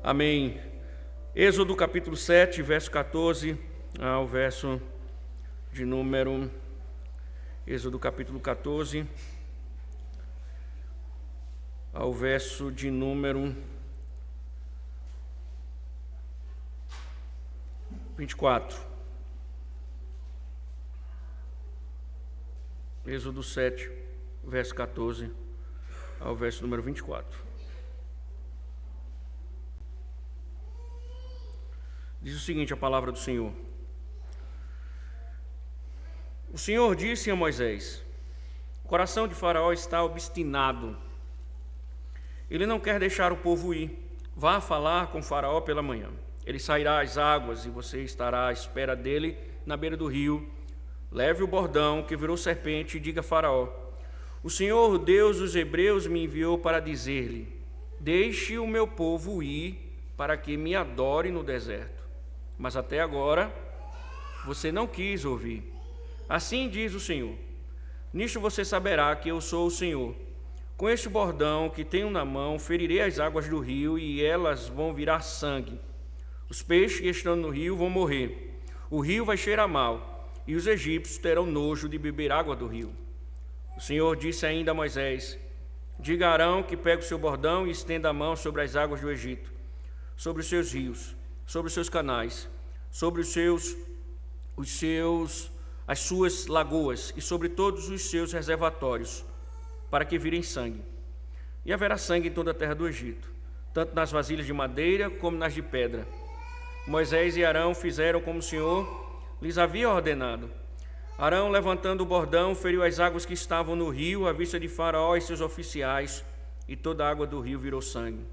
Amém. Êxodo capítulo 7, verso 14 ao verso de número... Êxodo capítulo 14, ao verso de número 24. Êxodo 7, verso 14 ao verso número 24. Diz o seguinte a palavra do Senhor. O Senhor disse a Moisés: o coração de Faraó está obstinado. Ele não quer deixar o povo ir. Vá falar com Faraó pela manhã. Ele sairá às águas e você estará à espera dele na beira do rio. Leve o bordão que virou serpente e diga a Faraó: o Senhor, Deus dos hebreus, me enviou para dizer-lhe: deixe o meu povo ir para que me adore no deserto. Mas até agora você não quis ouvir. Assim diz o Senhor: nisto você saberá que eu sou o Senhor. Com este bordão que tenho na mão, ferirei as águas do rio e elas vão virar sangue. Os peixes que estão no rio vão morrer. O rio vai cheirar mal e os egípcios terão nojo de beber água do rio. O Senhor disse ainda a Moisés: diga a Arão que pegue o seu bordão e estenda a mão sobre as águas do Egito, sobre os seus rios, sobre os seus canais, sobre as suas lagoas e sobre todos os seus reservatórios, para que virem sangue. E haverá sangue em toda a terra do Egito, tanto nas vasilhas de madeira como nas de pedra. Moisés e Arão fizeram como o Senhor lhes havia ordenado. Arão, levantando o bordão, feriu as águas que estavam no rio à vista de Faraó e seus oficiais, e toda a água do rio virou sangue.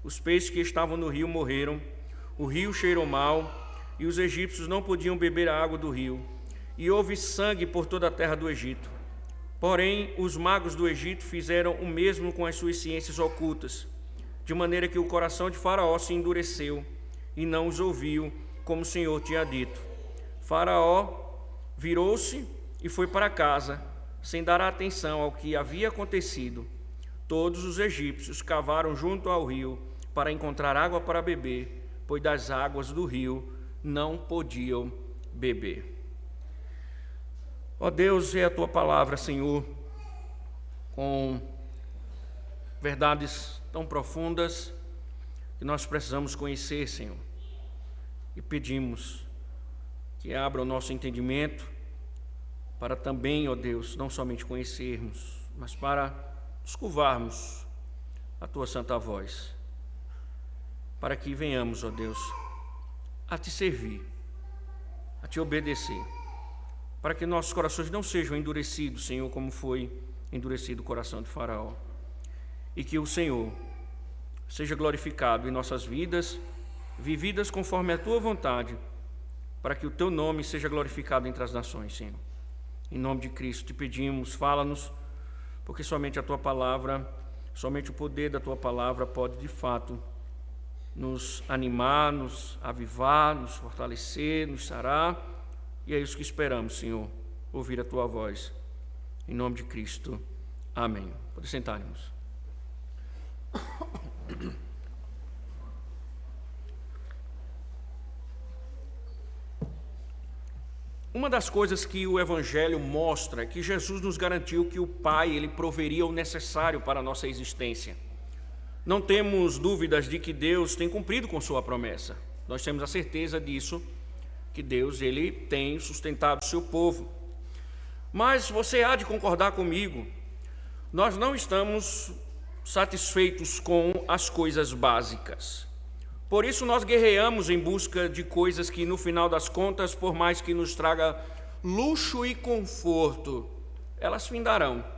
Os peixes que estavam no rio morreram, o rio cheirou mal, e os egípcios não podiam beber a água do rio, e houve sangue por toda a terra do Egito. Porém, os magos do Egito fizeram o mesmo com as suas ciências ocultas, de maneira que o coração de Faraó se endureceu, e não os ouviu, como o Senhor tinha dito. Faraó virou-se e foi para casa, sem dar atenção ao que havia acontecido. Todos os egípcios cavaram junto ao rio para encontrar água para beber, pois das águas do rio não podiam beber. Ó Deus, é a Tua palavra, Senhor, com verdades tão profundas que nós precisamos conhecer, Senhor. E pedimos que abra o nosso entendimento para também, ó Deus, não somente conhecermos, mas para escutarmos a Tua santa voz, para que venhamos, ó Deus, a Te servir, a Te obedecer, para que nossos corações não sejam endurecidos, Senhor, como foi endurecido o coração de Faraó, e que o Senhor seja glorificado em nossas vidas, vividas conforme a Tua vontade, para que o Teu nome seja glorificado entre as nações, Senhor. Em nome de Cristo te pedimos, fala-nos, porque somente a Tua palavra, somente o poder da Tua palavra pode de fato nos animar, nos avivar, nos fortalecer, nos sarar, e é isso que esperamos, Senhor, ouvir a Tua voz. Em nome de Cristo, amém. Pode sentar, irmãos. Uma das coisas que o Evangelho mostra é que Jesus nos garantiu que o Pai, Ele proveria o necessário para a nossa existência. Não temos dúvidas de que Deus tem cumprido com sua promessa. Nós temos a certeza disso, que Deus, Ele tem sustentado o seu povo. Mas você há de concordar comigo, nós não estamos satisfeitos com as coisas básicas. Por isso nós guerreamos em busca de coisas que, no final das contas, por mais que nos traga luxo e conforto, elas findarão.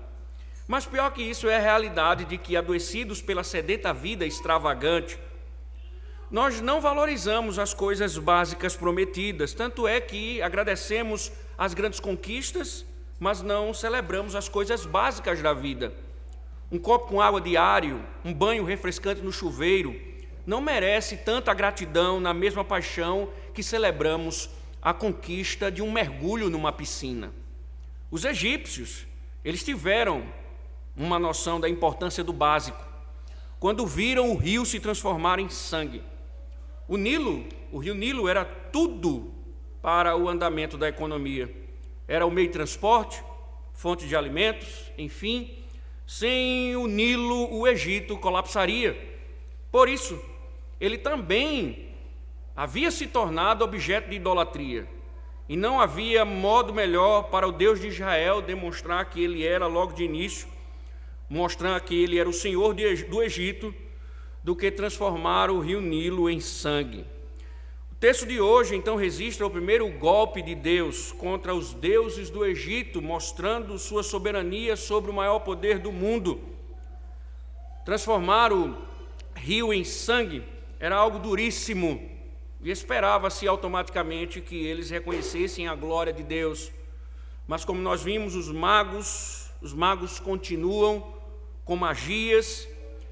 Mas pior que isso é a realidade de que, adoecidos pela sedenta vida extravagante, nós não valorizamos as coisas básicas prometidas. Tanto é que agradecemos as grandes conquistas, mas não celebramos as coisas básicas da vida. Um copo com água diário, um banho refrescante no chuveiro, não merece tanta gratidão na mesma paixão que celebramos a conquista de um mergulho numa piscina. Os egípcios, eles tiveram uma noção da importância do básico, quando viram o rio se transformar em sangue. O rio Nilo era tudo para o andamento da economia. Era o meio de transporte, fonte de alimentos, enfim. Sem o Nilo, o Egito colapsaria. Por isso, ele também havia se tornado objeto de idolatria. E não havia modo melhor para o Deus de Israel demonstrar que ele era logo de início, mostrar que ele era o Senhor do Egito, do que transformar o rio Nilo em sangue. O texto de hoje, então, registra o primeiro golpe de Deus contra os deuses do Egito, mostrando sua soberania sobre o maior poder do mundo. Transformar o rio em sangue era algo duríssimo, e esperava-se automaticamente que eles reconhecessem a glória de Deus. Mas como nós vimos, os magos continuam com magias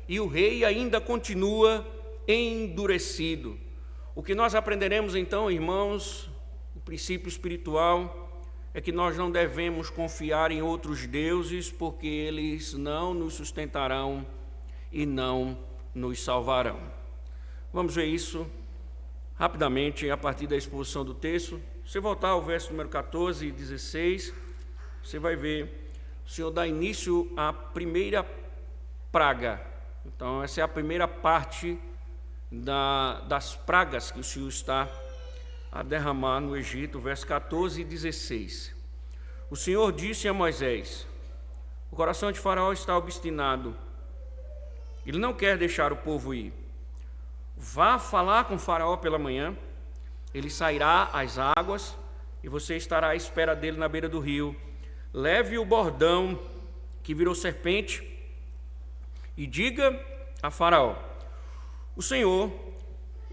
e o rei ainda continua endurecido. O que nós aprenderemos então, irmãos, o princípio espiritual, é que nós não devemos confiar em outros deuses, porque eles não nos sustentarão e não nos salvarão. Vamos ver isso rapidamente, a partir da exposição do texto. Se você voltar ao verso número 14 e 16, você vai ver, o Senhor dá início à primeira praga. Então, essa é a primeira parte das pragas que o Senhor está a derramar no Egito, verso 14 e 16. O Senhor disse a Moisés: o coração de Faraó está obstinado, ele não quer deixar o povo ir. Vá falar com Faraó pela manhã, ele sairá às águas e você estará à espera dele na beira do rio. Leve o bordão que virou serpente e diga a Faraó: o Senhor,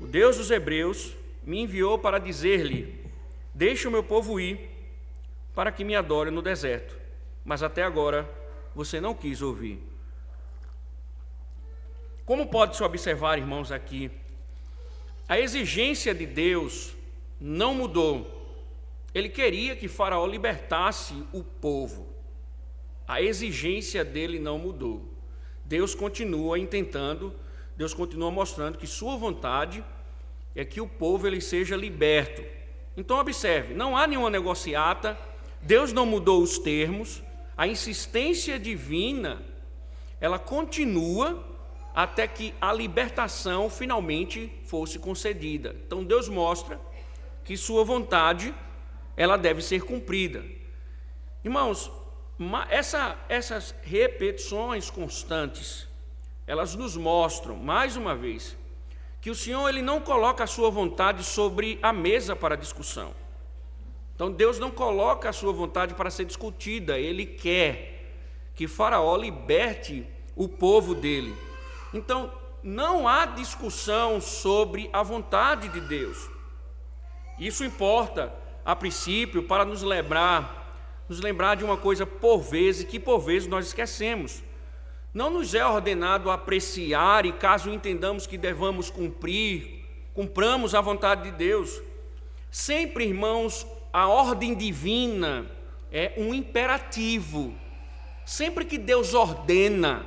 o Deus dos hebreus, me enviou para dizer-lhe: deixe o meu povo ir, para que me adore no deserto. Mas até agora você não quis ouvir. Como pode-se observar, irmãos, aqui, a exigência de Deus não mudou. Ele queria que Faraó libertasse o povo. A exigência dele não mudou. Deus continua intentando, Deus continua mostrando que sua vontade é que o povo ele seja liberto. Então observe, não há nenhuma negociata, Deus não mudou os termos, a insistência divina, ela continua até que a libertação finalmente fosse concedida. Então Deus mostra que sua vontade, ela deve ser cumprida. Irmãos, essas repetições constantes, elas nos mostram, mais uma vez, que o Senhor ele não coloca a sua vontade sobre a mesa para discussão. Então Deus não coloca a sua vontade para ser discutida, Ele quer que Faraó liberte o povo dele. Então, não há discussão sobre a vontade de Deus. Isso importa, a princípio, para nos lembrar de uma coisa por vezes, que por vezes nós esquecemos. Não nos é ordenado apreciar e, caso entendamos que devamos cumpramos a vontade de Deus. Sempre, irmãos, a ordem divina é um imperativo. Sempre que Deus ordena,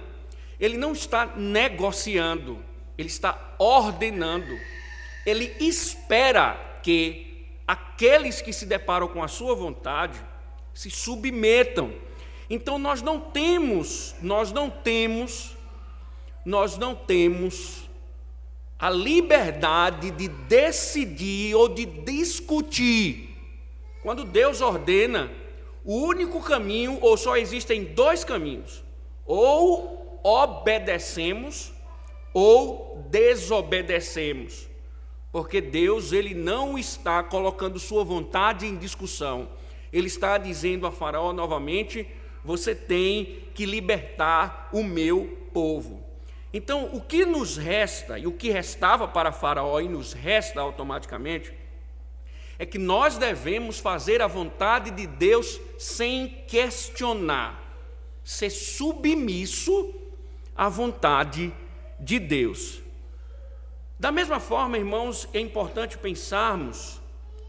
Ele não está negociando, Ele está ordenando. Ele espera que aqueles que se deparam com a sua vontade se submetam. Então nós não temos a liberdade de decidir ou de discutir. Quando Deus ordena, o único caminho, ou só existem dois caminhos: ou obedecemos ou desobedecemos, porque Deus ele não está colocando sua vontade em discussão. Ele está dizendo a Faraó novamente: você tem que libertar o meu povo. Então, o que nos resta, e o que restava para Faraó e nos resta automaticamente, é que nós devemos fazer a vontade de Deus sem questionar, ser submisso à vontade de Deus. Da mesma forma, irmãos, é importante pensarmos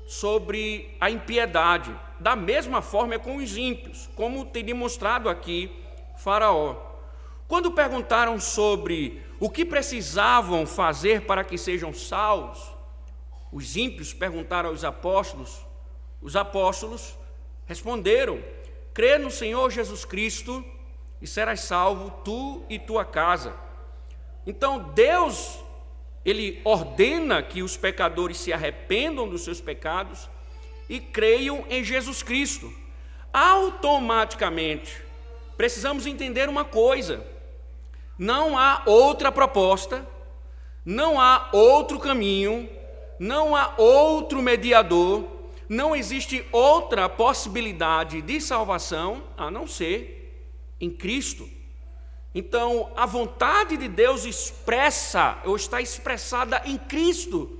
sobre a impiedade. Da mesma forma é com os ímpios, como tem demonstrado aqui Faraó. Quando perguntaram sobre o que precisavam fazer para que sejam salvos, os ímpios perguntaram aos apóstolos, os apóstolos responderam: crê no Senhor Jesus Cristo e serás salvo, tu e tua casa. Então Deus, Ele ordena que os pecadores se arrependam dos seus pecados e creiam em Jesus Cristo. Automaticamente, precisamos entender uma coisa: não há outra proposta, não há outro caminho, não há outro mediador, não existe outra possibilidade de salvação a não ser em Cristo. Então, a vontade de Deus expressa, ou está expressada em Cristo.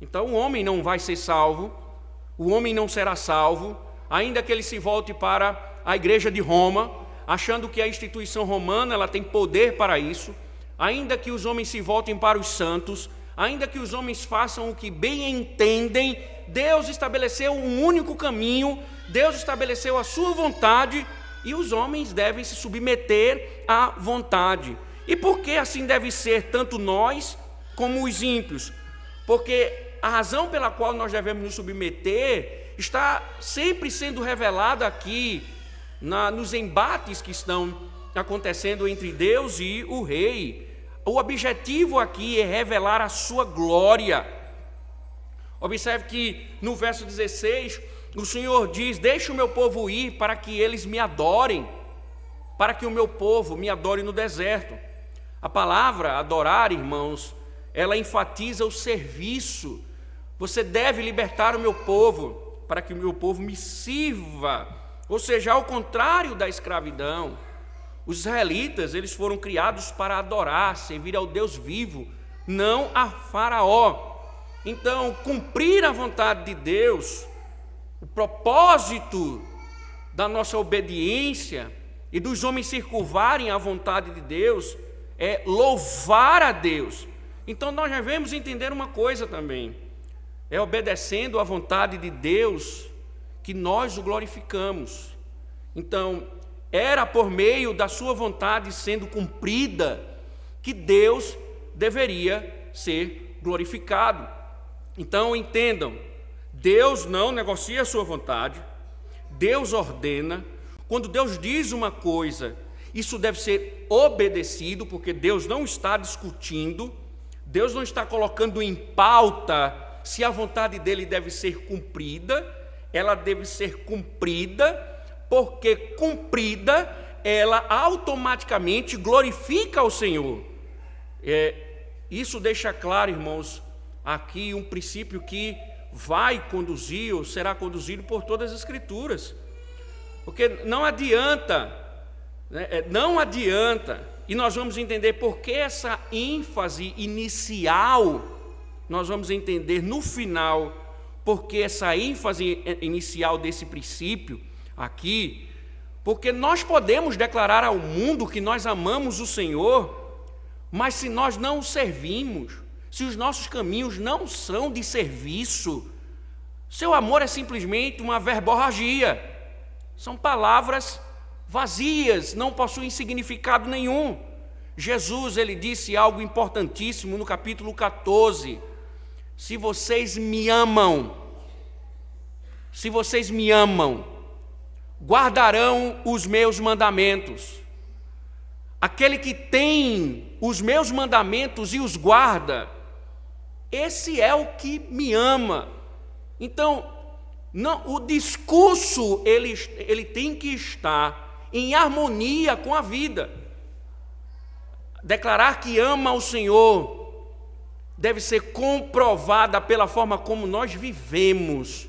Então, o homem não vai ser salvo, o homem não será salvo, ainda que ele se volte para a igreja de Roma, achando que a instituição romana ela tem poder para isso, ainda que os homens se voltem para os santos, ainda que os homens façam o que bem entendem, Deus estabeleceu um único caminho, Deus estabeleceu a sua vontade, e os homens devem se submeter à vontade. E por que assim deve ser tanto nós como os ímpios? Porque a razão pela qual nós devemos nos submeter está sempre sendo revelada aqui nos embates que estão acontecendo entre Deus e o rei. O objetivo aqui é revelar a sua glória. Observe que no verso 16, o Senhor diz: deixa o meu povo ir para que eles me adorem, para que o meu povo me adore no deserto. A palavra adorar, irmãos, ela enfatiza o serviço. Você deve libertar o meu povo, para que o meu povo me sirva. Ou seja, ao contrário da escravidão, os israelitas, eles foram criados para adorar, servir ao Deus vivo, não a Faraó. Então, cumprir a vontade de Deus, o propósito da nossa obediência e dos homens se curvarem à vontade de Deus é louvar a Deus. Então, nós devemos entender uma coisa também: é obedecendo à vontade de Deus que nós o glorificamos. Então, era por meio da sua vontade sendo cumprida que Deus deveria ser glorificado. Então, entendam, Deus não negocia a sua vontade, Deus ordena. Quando Deus diz uma coisa, isso deve ser obedecido, porque Deus não está discutindo, Deus não está colocando em pauta se a vontade dele deve ser cumprida. Ela deve ser cumprida, porque cumprida, ela automaticamente glorifica o Senhor. Isso deixa claro, irmãos, aqui um princípio que vai conduzir, ou será conduzido por todas as Escrituras. Porque não adianta, não adianta, e nós vamos entender por que essa ênfase inicial, nós vamos entender no final, porque essa ênfase inicial desse princípio aqui, porque nós podemos declarar ao mundo que nós amamos o Senhor, mas se nós não o servimos, se os nossos caminhos não são de serviço, seu amor é simplesmente uma verborragia, são palavras vazias, não possuem significado nenhum. Jesus, ele disse algo importantíssimo no capítulo 14: se vocês me amam, guardarão os meus mandamentos. Aquele que tem os meus mandamentos e os guarda, esse é o que me ama. Então, não, o discurso ele tem que estar em harmonia com a vida. Declarar que ama o Senhor deve ser comprovada pela forma como nós vivemos.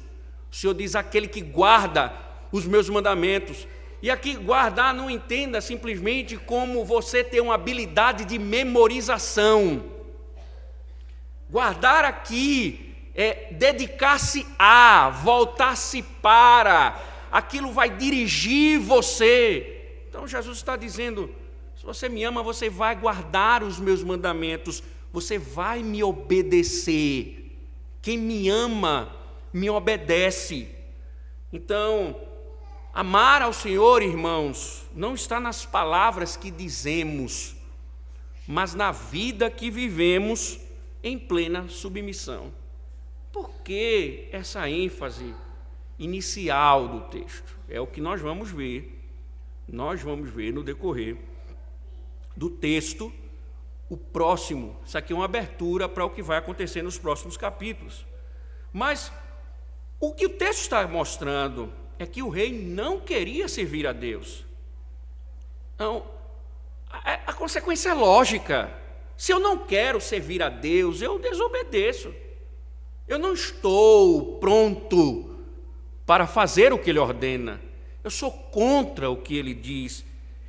O Senhor diz: aquele que guarda os meus mandamentos. E aqui guardar não entenda simplesmente como você ter uma habilidade de memorização. Guardar aqui é dedicar-se a, voltar-se para, aquilo vai dirigir você. Então Jesus está dizendo: se você me ama, você vai guardar os meus mandamentos, você vai me obedecer. Quem me ama, me obedece. Então, amar ao Senhor, irmãos, não está nas palavras que dizemos, mas na vida que vivemos em plena submissão. Por que essa ênfase inicial do texto? É o que nós vamos ver no decorrer do texto, o próximo. Isso aqui é uma abertura para o que vai acontecer nos próximos capítulos. Mas o que o texto está mostrando é que o rei não queria servir a Deus. Então, a consequência é lógica. Se eu não quero servir a Deus, eu desobedeço. Eu não estou pronto para fazer o que Ele ordena. Eu sou contra o que Ele diz.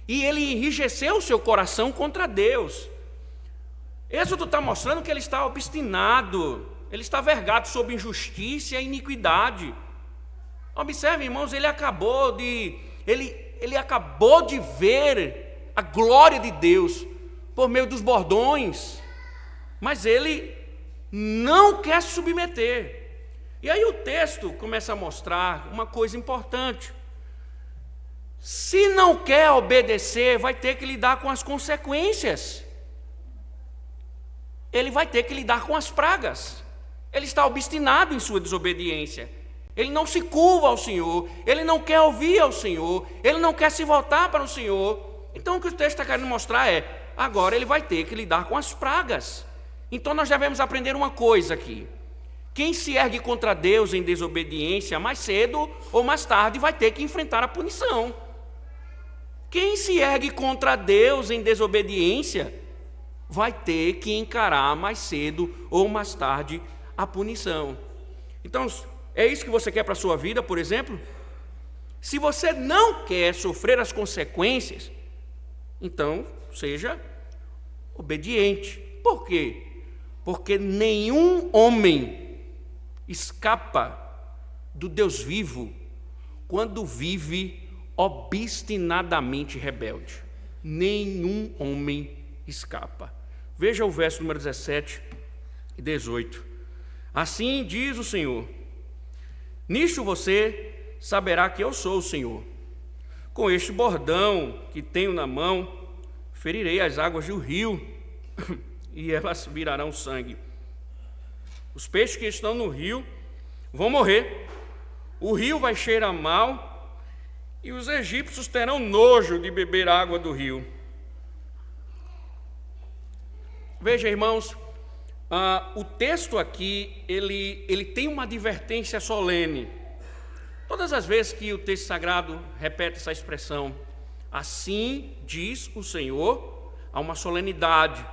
E ele enrijeceu o seu coração contra Deus. Êxodo está mostrando que ele está obstinado, ele está vergado sob injustiça e iniquidade. Observe, irmãos, ele acabou de ver a glória de Deus por meio dos bordões, mas ele não quer se submeter. E aí o texto começa a mostrar uma coisa importante. Se não quer obedecer, vai ter que lidar com as consequências. Ele vai ter que lidar com as pragas. Ele está obstinado em sua desobediência. Ele não se curva ao Senhor, ele não quer ouvir ao Senhor, ele não quer se voltar para o Senhor. Então o que o texto está querendo mostrar é, agora ele vai ter que lidar com as pragas. Então nós devemos aprender uma coisa aqui. Quem se ergue contra Deus em desobediência, mais cedo ou mais tarde vai ter que enfrentar a punição. Quem se ergue contra Deus em desobediência vai ter que encarar mais cedo ou mais tarde a punição. Então, é isso que você quer para a sua vida, por exemplo? Se você não quer sofrer as consequências, então seja obediente. Por quê? Porque nenhum homem escapa do Deus vivo quando vive obstinadamente rebelde. Nenhum homem escapa. Veja o verso número 17 e 18. Assim diz o Senhor: nisto você saberá que eu sou o Senhor. Com este bordão que tenho na mão, ferirei as águas do rio, e elas virarão sangue. Os peixes que estão no rio vão morrer, o rio vai cheirar mal, e os egípcios terão nojo de beber água do rio. Veja, irmãos, o texto aqui, ele tem uma advertência solene. Todas as vezes que o texto sagrado repete essa expressão, assim diz o Senhor, há uma solenidade,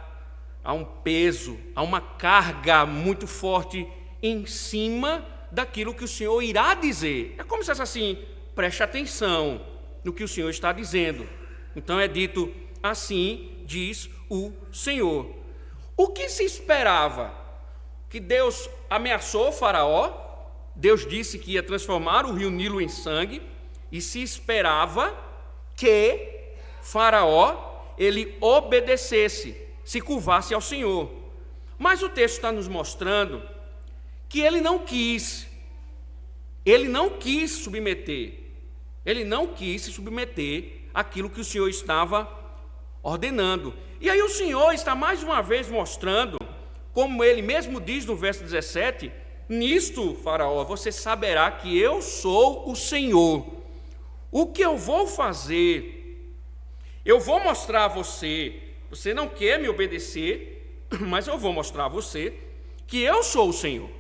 há um peso, há uma carga muito forte em cima daquilo que o Senhor irá dizer. É como se fosse assim, preste atenção no que o Senhor está dizendo. Então é dito, assim diz o Senhor. O que se esperava? Que Deus ameaçou o Faraó, Deus disse que ia transformar o rio Nilo em sangue, e se esperava que Faraó, ele obedecesse, se curvasse ao Senhor. Mas o texto está nos mostrando que ele não quis se submeter àquilo que o Senhor estava ordenando. E aí o Senhor está mais uma vez mostrando, como ele mesmo diz no verso 17, nisto, Faraó, você saberá que eu sou o Senhor. O que eu vou fazer, eu vou mostrar a você, você não quer me obedecer, mas eu vou mostrar a você que eu sou o Senhor.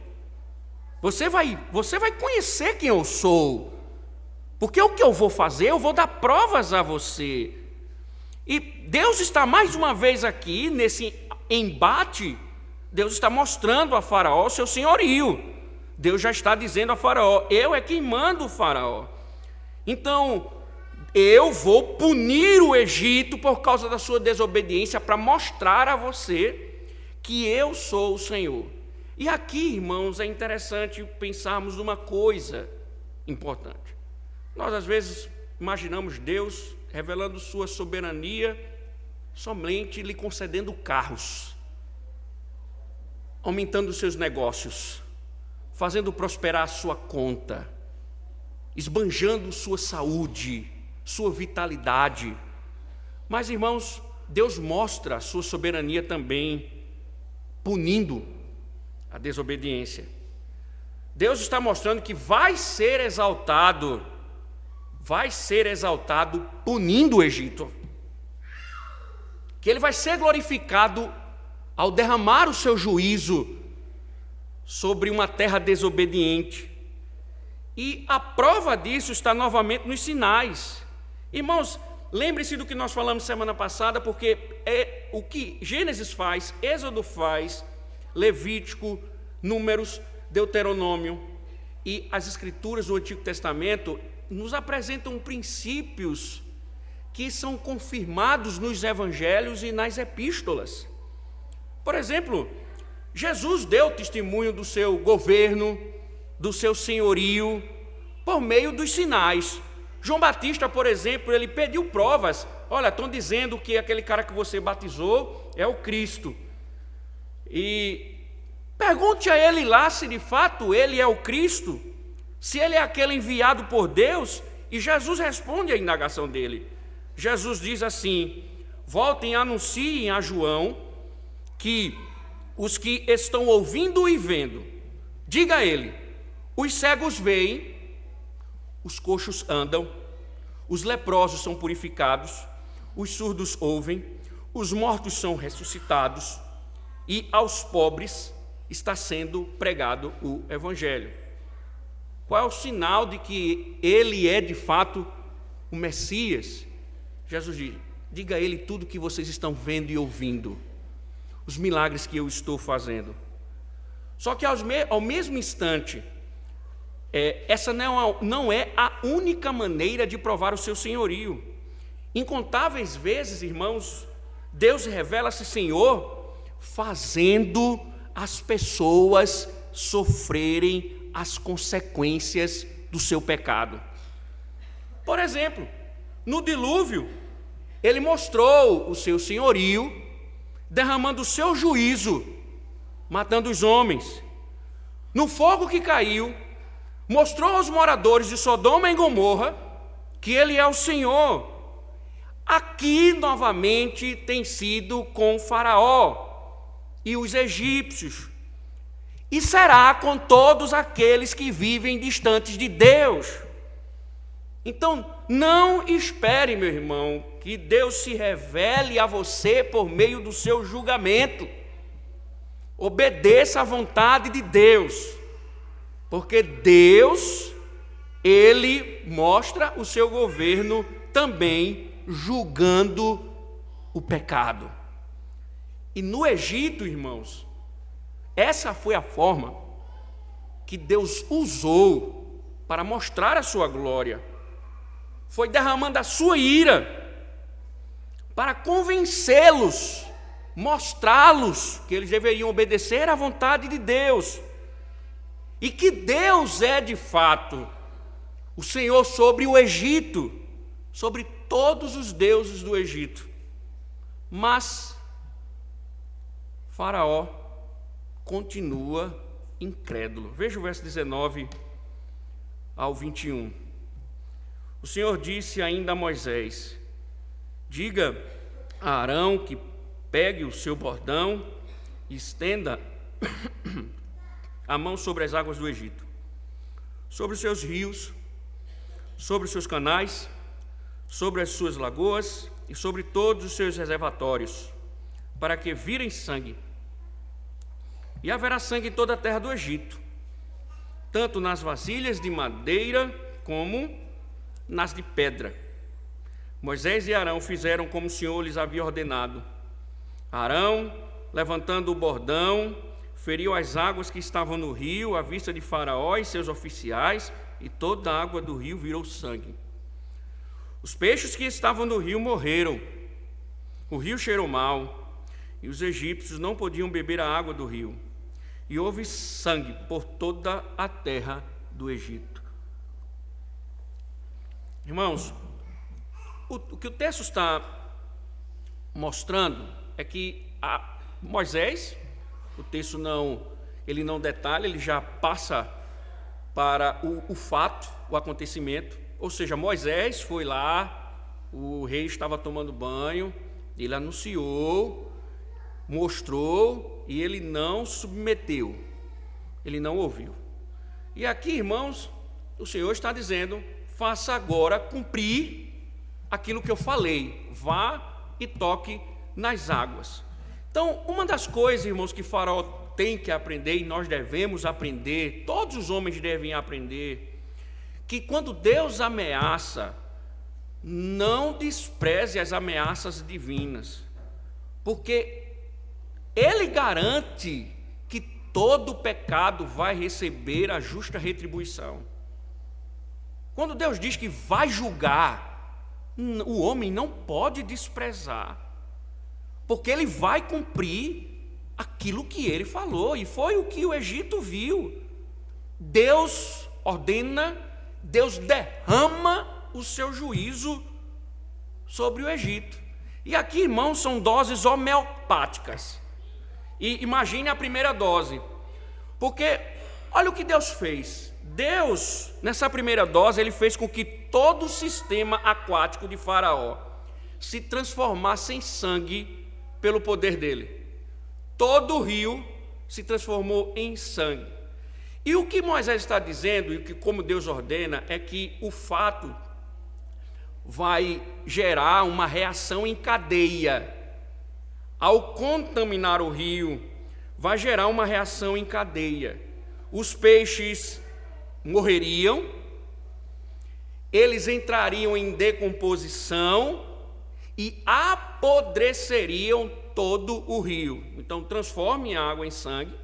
Você vai conhecer quem eu sou, porque o que eu vou fazer, eu vou dar provas a você. E Deus está mais uma vez aqui, nesse embate, Deus está mostrando a Faraó o seu senhorio. Deus já está dizendo a Faraó, eu é quem manda o Faraó. Então, eu vou punir o Egito por causa da sua desobediência, para mostrar a você que eu sou o Senhor. E aqui, irmãos, é interessante pensarmos numa coisa importante. Nós, às vezes, imaginamos Deus revelando sua soberania somente lhe concedendo carros, aumentando seus negócios, fazendo prosperar a sua conta, esbanjando sua saúde, sua vitalidade. Mas, irmãos, Deus mostra a sua soberania também punindo a desobediência. Deus está mostrando que vai ser exaltado punindo o Egito. Que ele vai ser glorificado ao derramar o seu juízo sobre uma terra desobediente. E a prova disso está novamente nos sinais. Irmãos, lembre-se do que nós falamos semana passada, porque é o que Gênesis faz, Êxodo faz, Levítico, Números, Deuteronômio e as Escrituras do Antigo Testamento nos apresentam princípios que são confirmados nos Evangelhos e nas Epístolas. Por exemplo, Jesus deu testemunho do seu governo, do seu senhorio, por meio dos sinais. João Batista, por exemplo, ele pediu provas. Olha, estão dizendo que aquele cara que você batizou é o Cristo. E pergunte a ele lá se de fato ele é o Cristo, se ele é aquele enviado por Deus. E Jesus responde à indagação dele. Jesus diz assim: voltem e anunciem a João que os que estão ouvindo e vendo, diga a ele, os cegos veem, os coxos andam, os leprosos são purificados, os surdos ouvem, os mortos são ressuscitados, e aos pobres está sendo pregado o Evangelho. Qual é o sinal de que ele é de fato o Messias? Jesus diz: diga a ele tudo que vocês estão vendo e ouvindo, os milagres que eu estou fazendo. Só que ao mesmo instante, essa não é a única maneira de provar o seu senhorio. Incontáveis vezes, irmãos, Deus revela-se Senhor fazendo as pessoas sofrerem as consequências do seu pecado. Por exemplo, no dilúvio, ele mostrou o seu senhorio, derramando o seu juízo, matando os homens. No fogo que caiu, mostrou aos moradores de Sodoma e Gomorra que ele é o Senhor. Aqui, novamente, tem sido com Faraó e os egípcios, e será com todos aqueles que vivem distantes de Deus. Então, não espere, meu irmão, que Deus se revele a você por meio do seu julgamento. Obedeça à vontade de Deus, porque Deus, Ele mostra o seu governo também julgando o pecado. E no Egito, irmãos, essa foi a forma que Deus usou para mostrar a sua glória. Foi derramando a sua ira para convencê-los, mostrá-los que eles deveriam obedecer à vontade de Deus e que Deus é de fato o Senhor sobre o Egito, sobre todos os deuses do Egito. Mas Faraó continua incrédulo. Veja o verso 19 ao 21. O Senhor disse ainda a Moisés: diga a Arão que pegue o seu bordão e estenda a mão sobre as águas do Egito, sobre os seus rios, sobre os seus canais, sobre as suas lagoas e sobre todos os seus reservatórios, para que virem sangue. E haverá sangue em toda a terra do Egito, tanto nas vasilhas de madeira como nas de pedra. Moisés e Arão fizeram como o Senhor lhes havia ordenado. Arão, levantando o bordão, feriu as águas que estavam no rio à vista de Faraó e seus oficiais, e toda a água do rio virou sangue. Os peixes que estavam no rio morreram, o rio cheirou mal, e os egípcios não podiam beber a água do rio, e houve sangue por toda a terra do Egito. Irmãos, o que o texto está mostrando é que Moisés, o texto não detalha, ele já passa para o fato, o acontecimento. Ou seja, Moisés foi lá, o rei estava tomando banho, ele anunciou, mostrou, e ele não submeteu, ele não ouviu. E aqui, irmãos, o Senhor está dizendo: faça agora cumprir aquilo que eu falei, vá e toque nas águas. Então, uma das coisas, irmãos, que Faraó tem que aprender, e nós devemos aprender, todos os homens devem aprender, que quando Deus ameaça, não despreze as ameaças divinas, porque Ele garante que todo pecado vai receber a justa retribuição. Quando Deus diz que vai julgar, o homem não pode desprezar, porque ele vai cumprir aquilo que ele falou, e foi o que o Egito viu. Deus ordena, Deus derrama o seu juízo sobre o Egito. E aqui, irmãos, são doses homeopáticas. E imagine a primeira dose, porque olha o que Deus fez. Deus, nessa primeira dose, Ele fez com que todo o sistema aquático de Faraó se transformasse em sangue pelo poder dele. Todo o rio se transformou em sangue. E o que Moisés está dizendo, e como Deus ordena, é que o fato vai gerar uma reação em cadeia. Ao contaminar o rio, vai gerar uma reação em cadeia. Os peixes morreriam, eles entrariam em decomposição e apodreceriam todo o rio. Então, transforme a água em sangue,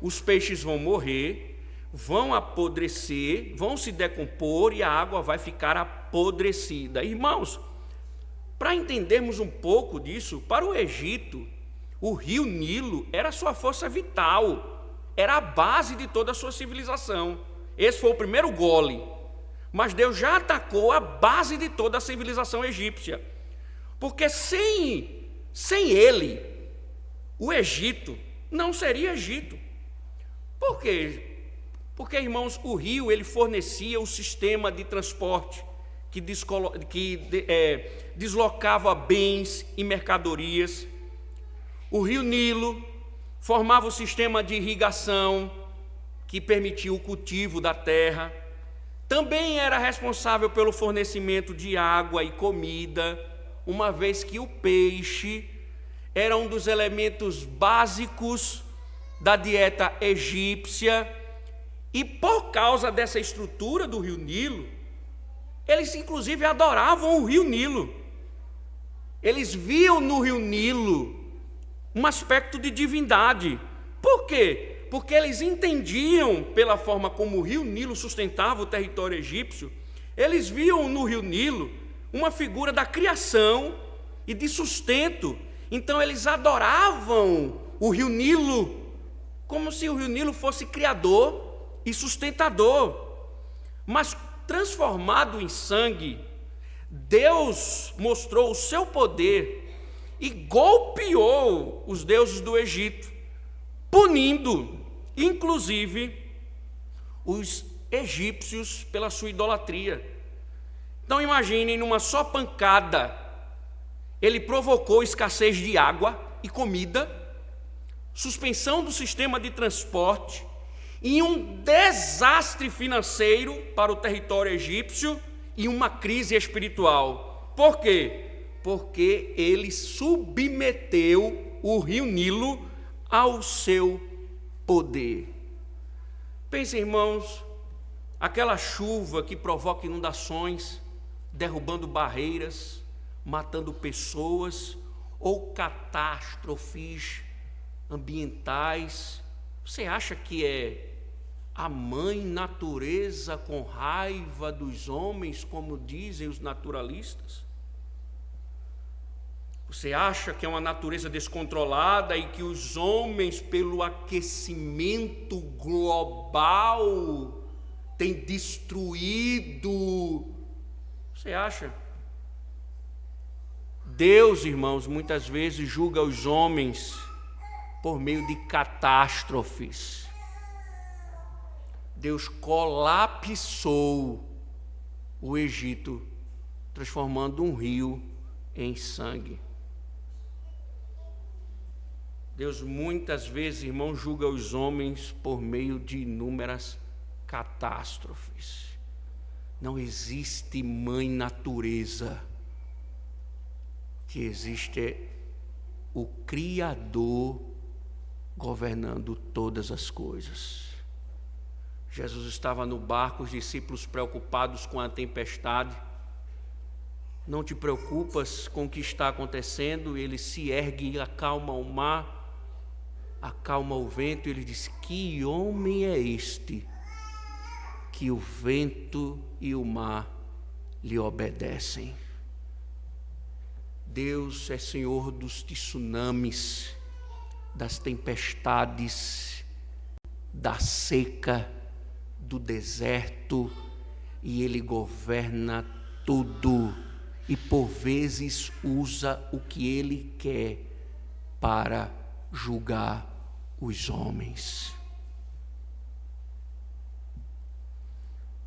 os peixes vão morrer, vão apodrecer, vão se decompor e a água vai ficar apodrecida. Irmãos, para entendermos um pouco disso, para o Egito, o rio Nilo era a sua força vital, era a base de toda a sua civilização. Esse foi o primeiro gole, mas Deus já atacou a base de toda a civilização egípcia, porque sem ele, o Egito não seria Egito. Por quê? Porque, irmãos, o rio ele fornecia o sistema de transporte que deslocava bens e mercadorias. O rio Nilo formava o sistema de irrigação que permitia o cultivo da terra. Também era responsável pelo fornecimento de água e comida, uma vez que o peixe era um dos elementos básicos da dieta egípcia. E por causa dessa estrutura do rio Nilo, eles inclusive adoravam o rio Nilo. Eles viam no rio Nilo um aspecto de divindade. Por quê? Porque eles entendiam, pela forma como o rio Nilo sustentava o território egípcio, eles viam no rio Nilo uma figura da criação e de sustento. Então eles adoravam o rio Nilo como se o rio Nilo fosse criador e sustentador. Mas transformado em sangue, Deus mostrou o seu poder e golpeou os deuses do Egito, punindo, inclusive, os egípcios pela sua idolatria. Então imaginem, numa só pancada, ele provocou escassez de água e comida, suspensão do sistema de transporte e um desastre financeiro para o território egípcio e uma crise espiritual. Por quê? Porque ele submeteu o rio Nilo ao seu poder. Pensem, irmãos, aquela chuva que provoca inundações, derrubando barreiras, matando pessoas, ou catástrofes ambientais. Você acha que é a mãe natureza com raiva dos homens, como dizem os naturalistas? Você acha que é uma natureza descontrolada e que os homens, pelo aquecimento global, têm destruído? Você acha? Deus, irmãos, muitas vezes julga os homens por meio de catástrofes. Deus colapsou o Egito, transformando um rio em sangue. Deus muitas vezes, irmãos, julga os homens por meio de inúmeras catástrofes. Não existe mãe natureza. Que existe o Criador governando todas as coisas. Jesus estava no barco, os discípulos preocupados com a tempestade. Não te preocupas com o que está acontecendo? Ele se ergue e acalma o mar, acalma o vento, e ele diz: que homem é este, que o vento e o mar lhe obedecem? Deus é Senhor dos tsunamis, das tempestades, da seca, do deserto, e Ele governa tudo, e por vezes usa o que Ele quer para julgar os homens.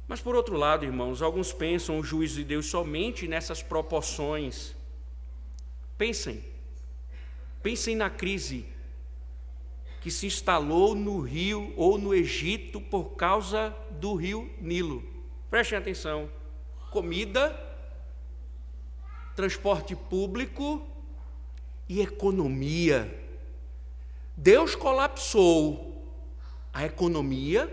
Mas por outro lado, irmãos, alguns pensam o juízo de Deus somente nessas proporções. Pensem na crise que se instalou no rio ou no Egito por causa do rio Nilo. Prestem atenção: comida, transporte público e economia. Deus colapsou a economia,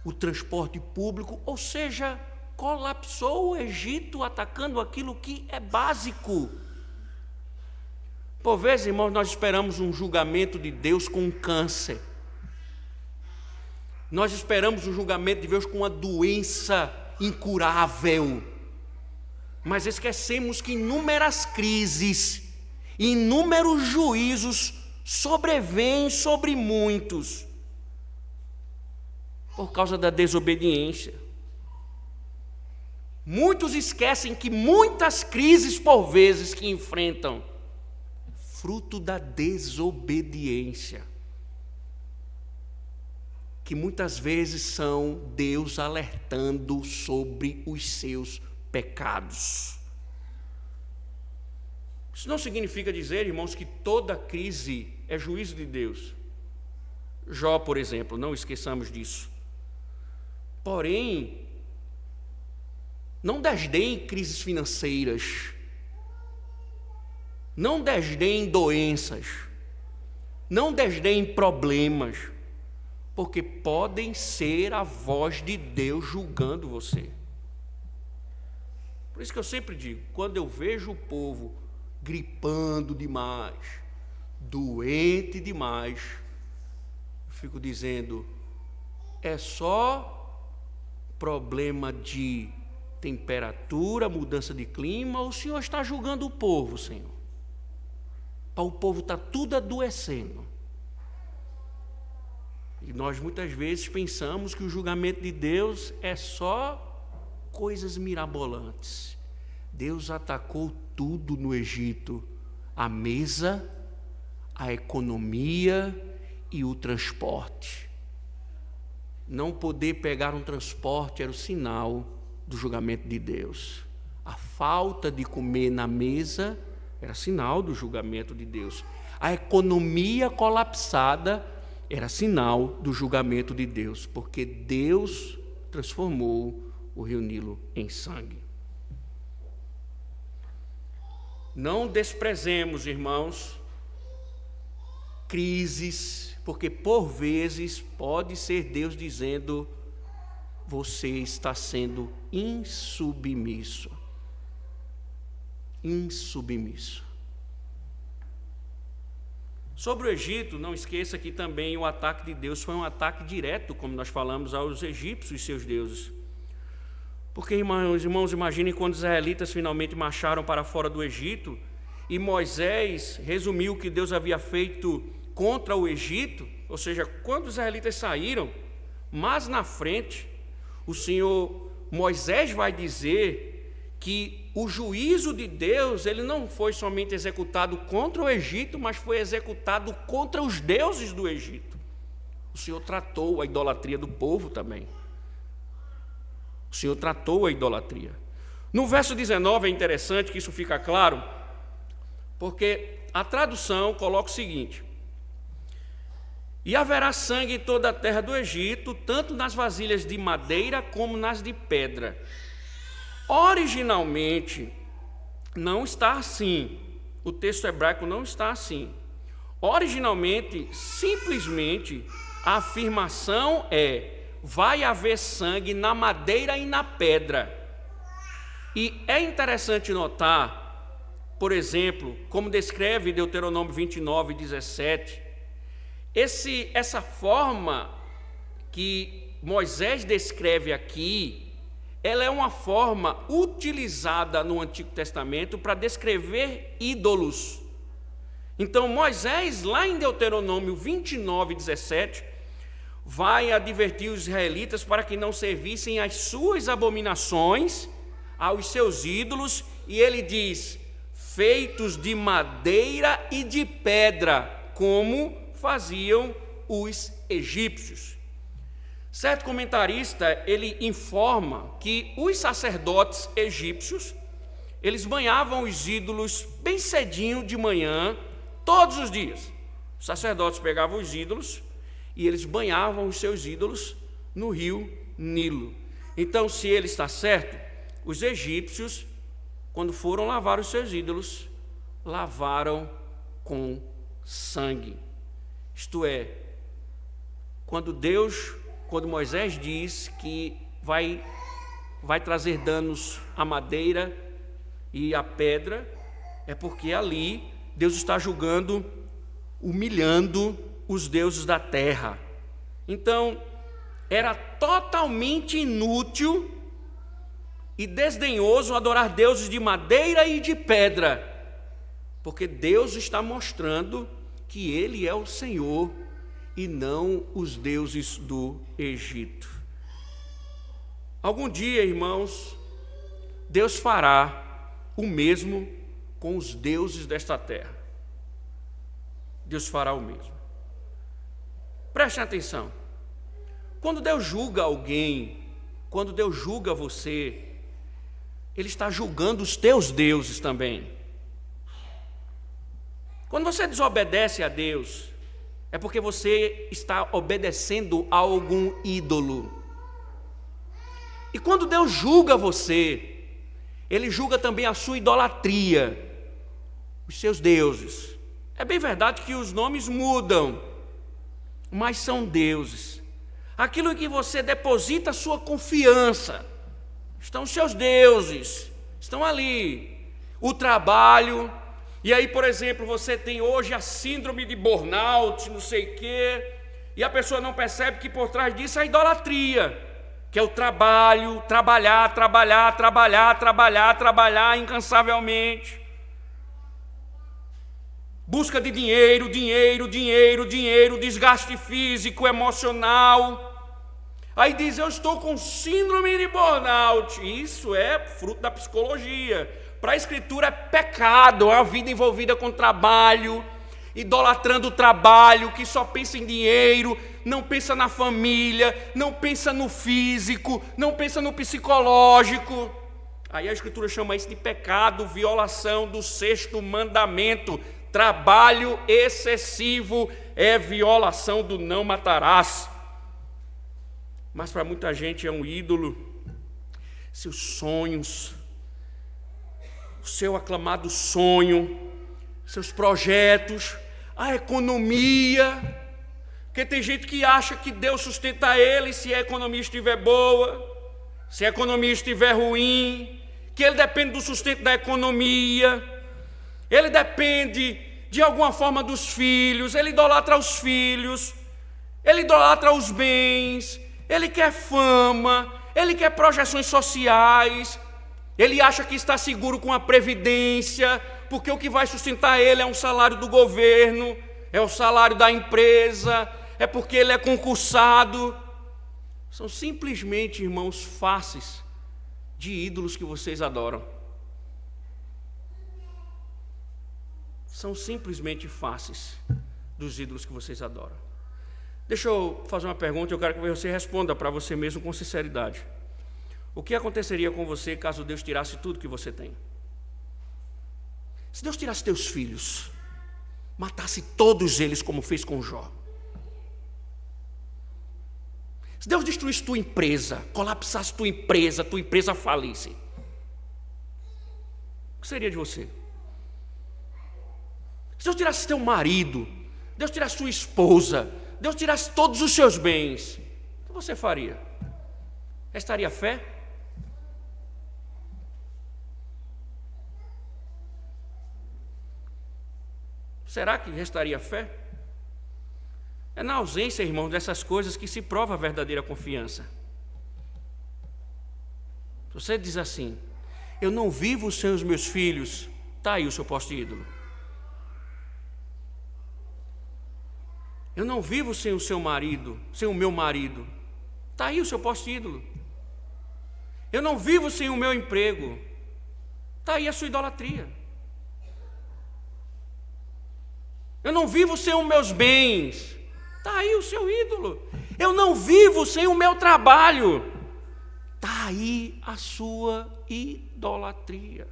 o transporte público, ou seja, colapsou o Egito, atacando aquilo que é básico. Por vezes, irmãos, nós esperamos um julgamento de Deus com um câncer. Nós esperamos um julgamento de Deus com uma doença incurável. Mas esquecemos que inúmeras crises, inúmeros juízos sobrevêm sobre muitos por causa da desobediência. Muitos esquecem que muitas crises, por vezes, que enfrentam, fruto da desobediência, que muitas vezes são Deus alertando sobre os seus pecados. Isso não significa dizer, irmãos, que toda crise é juízo de Deus. Jó, por exemplo, não esqueçamos disso. Porém, não desdenhem crises financeiras, não desdenhem doenças, não desdenhem problemas, porque podem ser a voz de Deus julgando você. Por isso que eu sempre digo, quando eu vejo o povo gripando demais, doente demais, eu fico dizendo, é só problema de temperatura, mudança de clima, ou o Senhor está julgando o povo, Senhor? Para o povo está tudo adoecendo. E nós muitas vezes pensamos que o julgamento de Deus é só coisas mirabolantes. Deus atacou tudo no Egito: a mesa, a economia e o transporte. Não poder pegar um transporte era o sinal do julgamento de Deus. A falta de comer na mesa era sinal do julgamento de Deus. A economia colapsada era sinal do julgamento de Deus, porque Deus transformou o rio Nilo em sangue. Não desprezemos, irmãos, crises, porque por vezes pode ser Deus dizendo: você está sendo insubmisso. Insubmisso. Sobre o Egito, não esqueça que também o ataque de Deus foi um ataque direto, como nós falamos, aos egípcios e seus deuses. Porque, irmãos, imaginem quando os israelitas finalmente marcharam para fora do Egito e Moisés resumiu o que Deus havia feito contra o Egito, ou seja, quando os israelitas saíram, mas na frente, Moisés vai dizer que o juízo de Deus, ele não foi somente executado contra o Egito, mas foi executado contra os deuses do Egito. O Senhor tratou a idolatria do povo também. O Senhor tratou a idolatria. No verso 19 é interessante que isso fica claro, porque a tradução coloca o seguinte: E haverá sangue em toda a terra do Egito, tanto nas vasilhas de madeira como nas de pedra. Originalmente, não está assim. O texto hebraico não está assim. Originalmente, simplesmente, a afirmação é: vai haver sangue na madeira e na pedra. E é interessante notar, por exemplo, como descreve Deuteronômio 29, 17, essa forma que Moisés descreve aqui, ela é uma forma utilizada no Antigo Testamento para descrever ídolos. Então Moisés, lá em Deuteronômio 29, 17, vai advertir os israelitas para que não servissem às suas abominações, aos seus ídolos, e ele diz: feitos de madeira e de pedra, como faziam os egípcios. Certo comentarista, ele informa que os sacerdotes egípcios, eles banhavam os ídolos bem cedinho de manhã, todos os dias. Os sacerdotes pegavam os ídolos e eles banhavam os seus ídolos no rio Nilo. Então, se ele está certo, os egípcios, quando foram lavar os seus ídolos, lavaram com sangue. Isto é, quando Moisés diz que vai trazer danos à madeira e à pedra, é porque ali Deus está julgando, humilhando os deuses da terra. Então, era totalmente inútil e desdenhoso adorar deuses de madeira e de pedra, porque Deus está mostrando que Ele é o Senhor e não os deuses do Egito. Algum dia, irmãos, Deus fará o mesmo com os deuses desta terra. Deus fará o mesmo. Prestem atenção. Quando Deus julga alguém, quando Deus julga você, Ele está julgando os teus deuses também. Quando você desobedece a Deus, é porque você está obedecendo a algum ídolo. E quando Deus julga você, Ele julga também a sua idolatria, os seus deuses. É bem verdade que os nomes mudam, mas são deuses. Aquilo em que você deposita a sua confiança, estão os seus deuses, estão ali. O trabalho. E aí, por exemplo, você tem hoje a síndrome de burnout, não sei o quê, e a pessoa não percebe que por trás disso é a idolatria, que é o trabalho, trabalhar incansavelmente. Busca de dinheiro, desgaste físico, emocional. Aí diz: eu estou com síndrome de burnout. Isso é fruto da psicologia. Para a Escritura é pecado, é uma vida envolvida com trabalho, idolatrando o trabalho, que só pensa em dinheiro, não pensa na família, não pensa no físico, não pensa no psicológico. Aí a Escritura chama isso de pecado, violação do 6º mandamento. Trabalho excessivo é violação do não matarás. Mas para muita gente é um ídolo. Seus sonhos, o seu aclamado sonho, seus projetos, a economia, porque tem gente que acha que Deus sustenta ele se a economia estiver boa, se a economia estiver ruim, que ele depende do sustento da economia, ele depende de alguma forma dos filhos, ele idolatra os filhos, ele idolatra os bens, ele quer fama, ele quer projeções sociais. Ele acha que está seguro com a previdência, porque o que vai sustentar ele é um salário do governo, é o salário da empresa, é porque ele é concursado. São simplesmente, irmãos, faces de ídolos que vocês adoram. São simplesmente faces dos ídolos que vocês adoram. Deixa eu fazer uma pergunta, eu quero que você responda para você mesmo com sinceridade. O que aconteceria com você caso Deus tirasse tudo que você tem? Se Deus tirasse teus filhos, matasse todos eles como fez com Jó, Se Deus destruísse tua empresa, colapsasse tua empresa falisse, o que seria de você? Se Deus tirasse teu marido, Deus tirasse sua esposa, Deus tirasse todos os seus bens, o que você faria? Restaria fé? Será que restaria fé? É na ausência, irmãos, dessas coisas que se prova a verdadeira confiança. Se você diz assim, eu não vivo sem os meus filhos, está aí o seu poste ídolo. Eu não vivo sem o seu marido, sem o meu marido, está aí o seu poste ídolo. Eu não vivo sem o meu emprego, está aí a sua idolatria. Eu não vivo sem os meus bens, está aí o seu ídolo. Eu não vivo sem o meu trabalho, está aí a sua idolatria.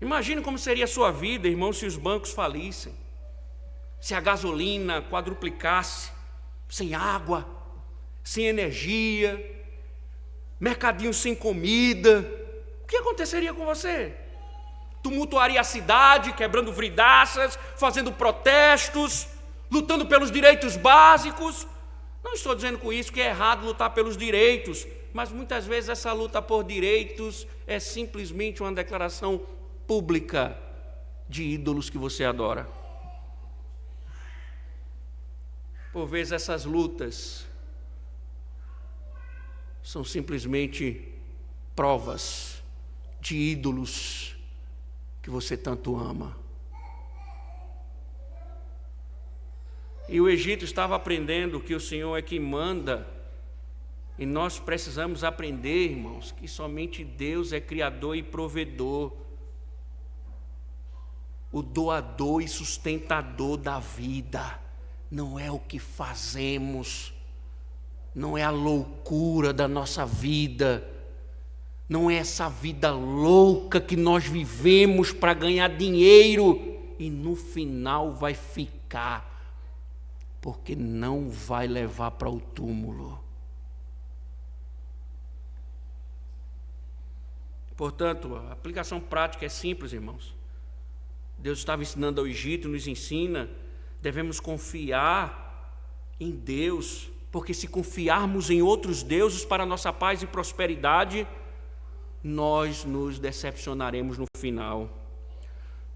Imagine como seria a sua vida, irmão, se os bancos falissem, se a gasolina quadruplicasse, sem água, sem energia, mercadinho sem comida. O que aconteceria com você? Tumultuaria a cidade, quebrando vidraças, fazendo protestos, lutando pelos direitos básicos. Não estou dizendo com isso que é errado lutar pelos direitos, mas muitas vezes essa luta por direitos é simplesmente uma declaração pública de ídolos que você adora. Por vezes essas lutas são simplesmente provas de ídolos que você tanto ama. E o Egito estava aprendendo que o Senhor é quem manda, e nós precisamos aprender, irmãos, que somente Deus é criador e provedor, o doador e sustentador da vida. Não é o que fazemos, não é a loucura da nossa vida, não é essa vida louca que nós vivemos para ganhar dinheiro e no final vai ficar, porque não vai levar para o túmulo. Portanto, a aplicação prática é simples, irmãos. Deus estava ensinando ao Egito, nos ensina, devemos confiar em Deus, porque se confiarmos em outros deuses para nossa paz e prosperidade, nós nos decepcionaremos no final.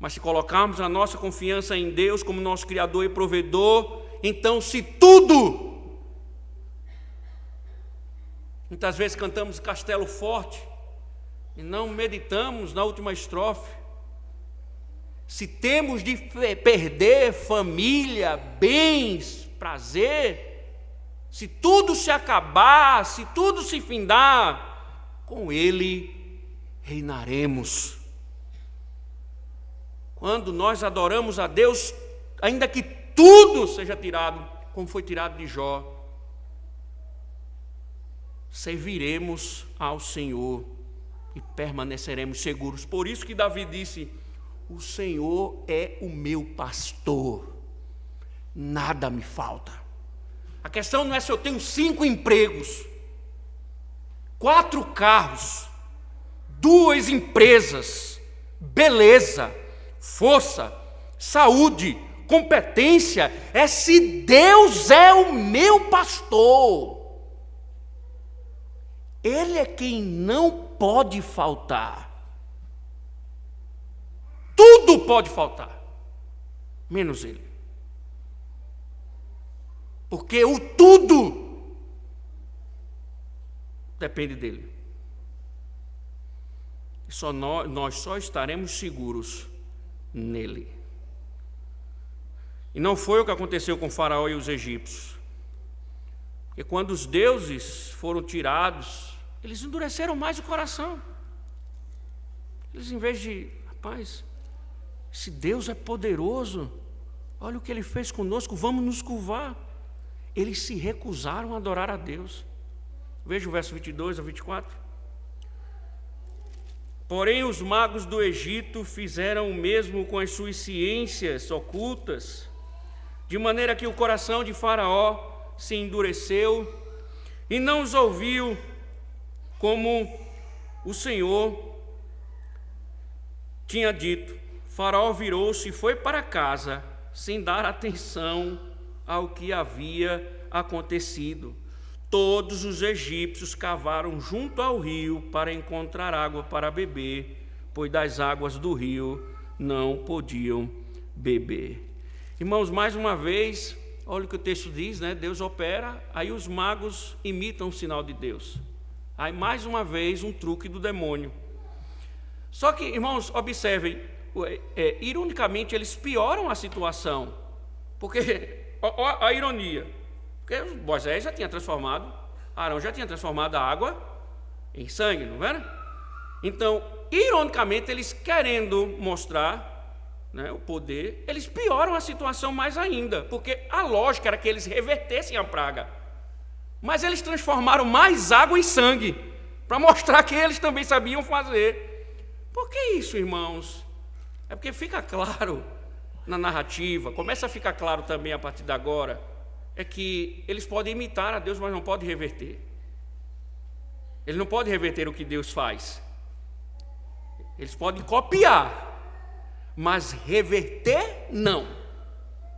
Mas se colocarmos a nossa confiança em Deus como nosso Criador e provedor, então se tudo... Muitas vezes cantamos Castelo Forte e não meditamos na última estrofe. Se temos de perder família, bens, prazer, se tudo se acabar, se tudo se findar, com Ele reinaremos. Quando nós adoramos a Deus, ainda que tudo seja tirado, como foi tirado de Jó, serviremos ao Senhor e permaneceremos seguros. Por isso que Davi disse, o Senhor é o meu pastor, nada me falta. A questão não é se eu tenho 5 empregos, 4 carros, 2 empresas, beleza, força, saúde, competência, é se Deus é o meu pastor. Ele é quem não pode faltar. Tudo pode faltar, menos Ele. Porque o tudo depende dEle. Nós só estaremos seguros nele. E não foi o que aconteceu com Faraó e os egípcios. Porque quando os deuses foram tirados, eles endureceram mais o coração. Eles, em vez de, rapaz, se Deus é poderoso, olha o que Ele fez conosco, vamos nos curvar. Eles se recusaram a adorar a Deus. Veja o verso 22 a 24. Porém, os magos do Egito fizeram o mesmo com as suas ciências ocultas. de maneira que o coração de Faraó se endureceu e não os ouviu como o Senhor tinha dito. Faraó virou-se e foi para casa sem dar atenção ao que havia acontecido. Todos os egípcios cavaram junto ao rio para encontrar água para beber, pois das águas do rio não podiam beber. Irmãos, mais uma vez, olha o que o texto diz, né? Deus opera, aí os magos imitam o sinal de Deus. Aí mais uma vez um truque do demônio. Só que, irmãos, observem, ironicamente eles pioram a situação, porque, a ironia, porque Moisés já tinha transformado, Arão já tinha transformado a água em sangue, não é? Então, ironicamente, eles querendo mostrar, né, o poder, eles pioram a situação mais ainda, porque a lógica era que eles revertessem a praga, mas eles transformaram mais água em sangue, para mostrar que eles também sabiam fazer. Por que isso, irmãos? É porque fica claro na narrativa, começa a ficar claro também a partir de agora, é que eles podem imitar a Deus, mas não podem reverter. Eles não podem reverter o que Deus faz. Eles podem copiar, mas reverter, não.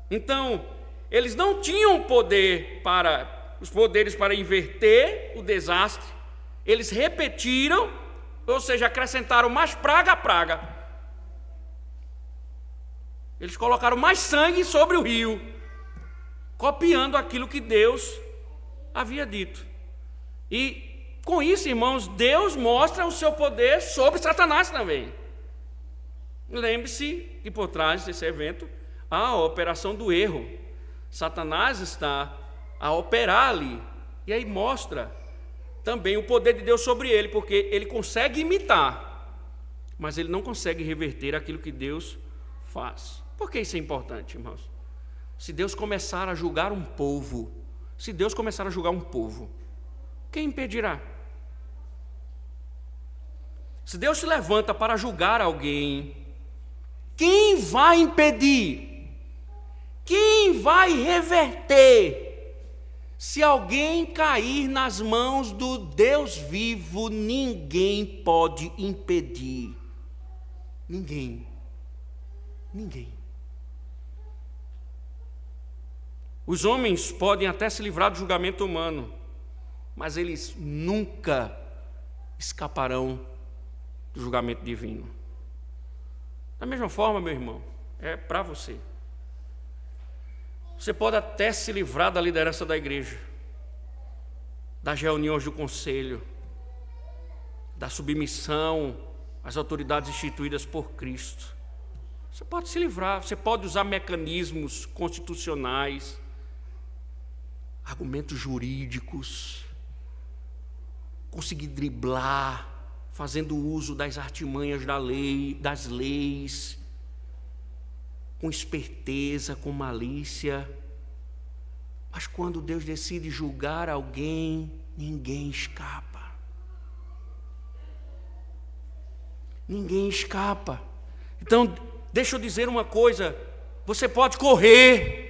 Então, eles não tinham os poderes para inverter o desastre. Eles repetiram, ou seja, acrescentaram mais praga a praga. Eles colocaram mais sangue sobre o rio, copiando aquilo que Deus havia dito. E com isso, irmãos, Deus mostra o seu poder sobre Satanás também. Lembre-se que por trás desse evento há a operação do erro. Satanás está a operar ali, e aí mostra também o poder de Deus sobre ele, porque ele consegue imitar, mas ele não consegue reverter aquilo que Deus faz. Por que isso é importante, irmãos? Se Deus começar a julgar um povo, quem impedirá? Se Deus se levanta para julgar alguém, quem vai impedir? Quem vai reverter? Se alguém cair nas mãos do Deus vivo, ninguém pode impedir. Ninguém. Os homens podem até se livrar do julgamento humano, mas eles nunca escaparão do julgamento divino. Da mesma forma, meu irmão, é para você. Você pode até se livrar da liderança da igreja, das reuniões do conselho, da submissão às autoridades instituídas por Cristo. Você pode se livrar, você pode usar mecanismos constitucionais, argumentos jurídicos, conseguir driblar, fazendo uso das artimanhas das leis, com esperteza, com malícia. Mas quando Deus decide julgar alguém, ninguém escapa. Ninguém escapa. Então, deixa eu dizer uma coisa: você pode correr,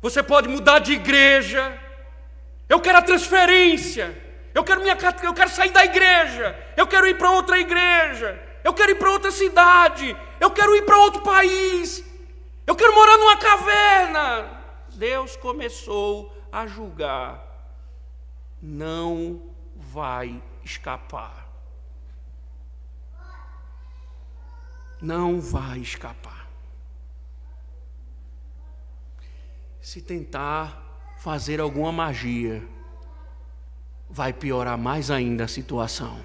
você pode mudar de igreja. Eu quero a transferência, eu quero sair da igreja, eu quero ir para outra igreja, eu quero ir para outra cidade, eu quero ir para outro país, eu quero morar numa caverna. Deus começou a julgar, não vai escapar. Não vai escapar. Se tentar fazer alguma magia, vai piorar mais ainda a situação.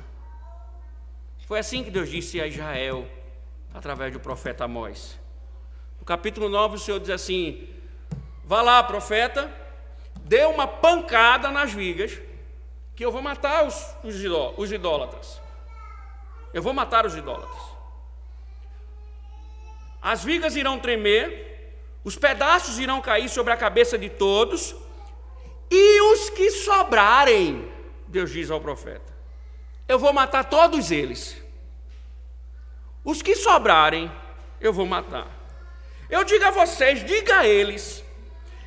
Foi assim que Deus disse a Israel, através do profeta Amós. No capítulo 9, o Senhor diz assim: vá lá, profeta, dê uma pancada nas vigas, que eu vou matar os idólatras. Eu vou matar os idólatras. As vigas irão tremer, os pedaços irão cair sobre a cabeça de todos, e os que sobrarem, Deus diz ao profeta, eu vou matar todos eles. Os que sobrarem, eu vou matar. Eu digo a vocês, diga a eles,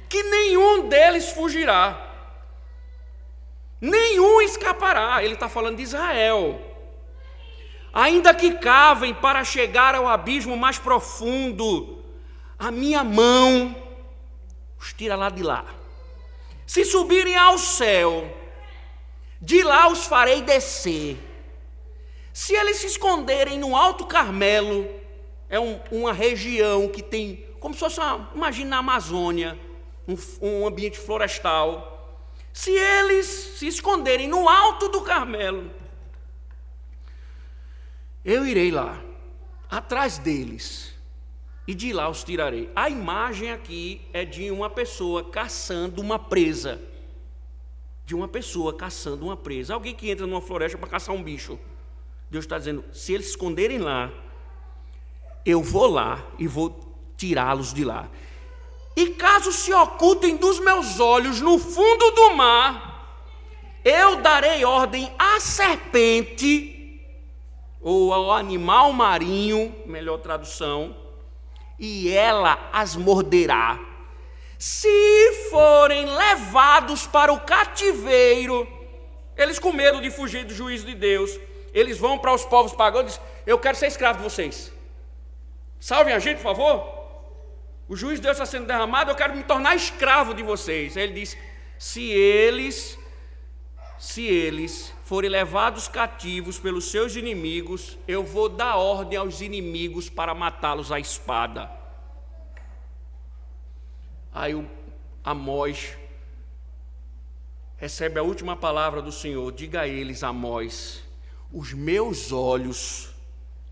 que nenhum deles fugirá, nenhum escapará. Ele está falando de Israel. Ainda que cavem para chegar ao abismo mais profundo, a minha mão os tira lá de lá. Se subirem ao céu, de lá os farei descer. Se eles se esconderem no Alto Carmelo, é uma região que tem, como se fosse imagina na Amazônia, um ambiente florestal. Se eles se esconderem no alto do Carmelo, eu irei lá, atrás deles, e de lá os tirarei. A imagem aqui é de uma pessoa caçando uma presa. De uma pessoa caçando uma presa. Alguém que entra numa floresta para caçar um bicho. Deus está dizendo, se eles se esconderem lá, eu vou lá e vou tirá-los de lá. E caso se ocultem dos meus olhos no fundo do mar, eu darei ordem à serpente, ou ao animal marinho, melhor tradução, e ela as morderá. Se forem levados para o cativeiro, eles com medo de fugir do juízo de Deus, eles vão para os povos pagãos e dizem, eu quero ser escravo de vocês. Salvem a gente, por favor. O juízo de Deus está sendo derramado, eu quero me tornar escravo de vocês. Aí ele diz, se eles forem levados cativos pelos seus inimigos, eu vou dar ordem aos inimigos para matá-los à espada. Aí o Amós recebe a última palavra do Senhor, diga a eles, Amós, os meus olhos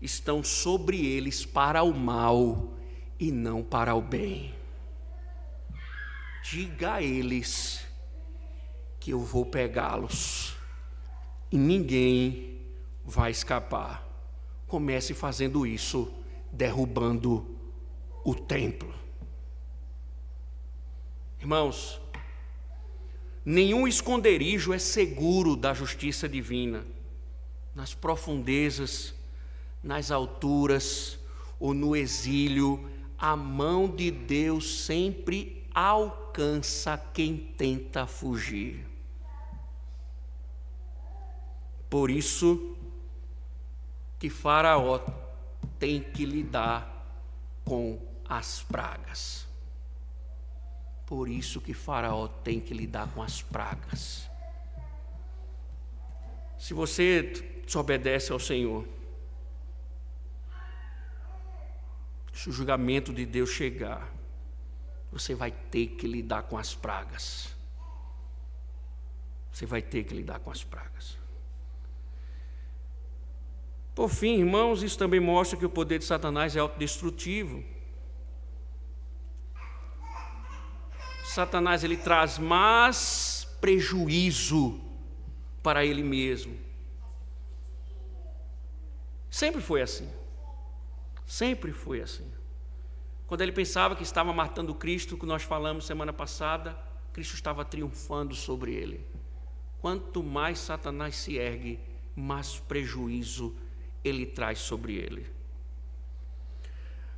estão sobre eles para o mal e não para o bem. Diga a eles que eu vou pegá-los e ninguém vai escapar. Comece fazendo isso, derrubando o templo. Irmãos, nenhum esconderijo é seguro da justiça divina. Nas profundezas, nas alturas ou no exílio, a mão de Deus sempre alcança quem tenta fugir. Por isso que Faraó tem que lidar com as pragas. Por isso que Faraó tem que lidar com as pragas. Se você desobedece ao Senhor, se o julgamento de Deus chegar, você vai ter que lidar com as pragas. Você vai ter que lidar com as pragas. Por fim, irmãos, isso também mostra que o poder de Satanás é autodestrutivo. Satanás, ele traz mais prejuízo para ele mesmo. Sempre foi assim. Sempre foi assim. Quando ele pensava que estava matando Cristo, que nós falamos semana passada, Cristo estava triunfando sobre ele. Quanto mais Satanás se ergue, mais prejuízo ele traz sobre ele.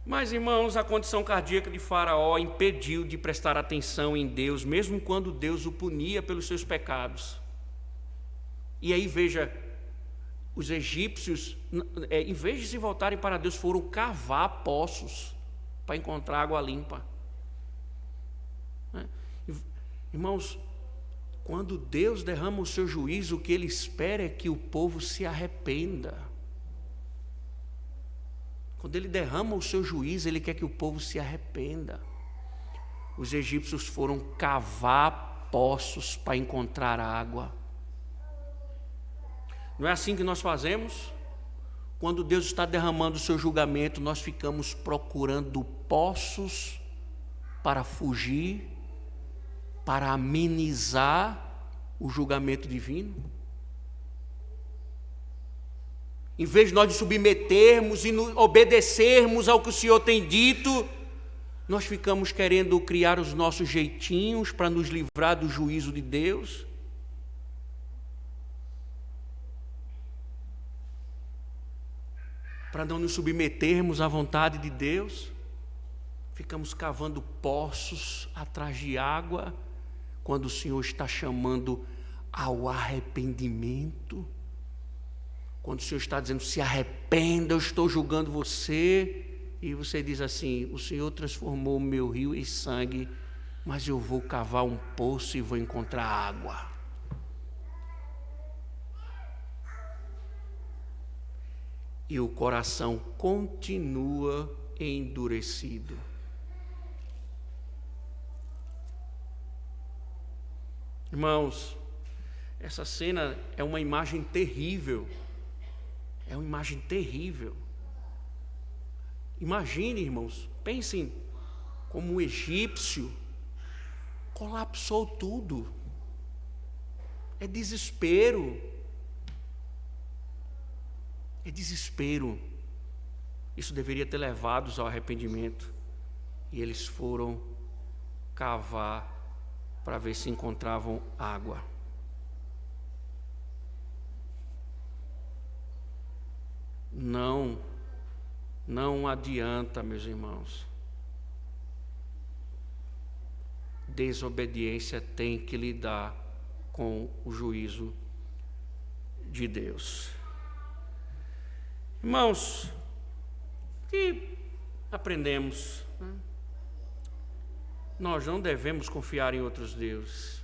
Mas, irmãos, a condição cardíaca de Faraó impediu de prestar atenção em Deus, mesmo quando Deus o punia pelos seus pecados. E aí, veja, os egípcios, em vez de se voltarem para Deus, foram cavar poços para encontrar água limpa. Irmãos, quando Deus derrama o seu juízo, o que Ele espera é que o povo se arrependa. Quando Ele derrama o seu juízo, Ele quer que o povo se arrependa. Os egípcios foram cavar poços para encontrar água. Não é assim que nós fazemos? Quando Deus está derramando o seu julgamento, nós ficamos procurando poços para fugir, para amenizar o julgamento divino. Em vez de nós nos submetermos e obedecermos ao que o Senhor tem dito, nós ficamos querendo criar os nossos jeitinhos para nos livrar do juízo de Deus. Para não nos submetermos à vontade de Deus. ficamos cavando poços atrás de água, quando o Senhor está chamando ao arrependimento, quando o Senhor está dizendo, se arrependa, eu estou julgando você, e você diz assim, o Senhor transformou o meu rio em sangue, mas eu vou cavar um poço e vou encontrar água. E o coração continua endurecido. Irmãos, essa cena é uma imagem terrível. É uma imagem terrível. Imagine, irmãos, pensem como um egípcio colapsou tudo. É desespero. É desespero. Isso deveria ter levado-os ao arrependimento. E eles foram cavar para ver se encontravam água. Não adianta, meus irmãos. Desobediência tem que lidar com o juízo de Deus. Irmãos, o que aprendemos? Nós não devemos confiar em outros deuses.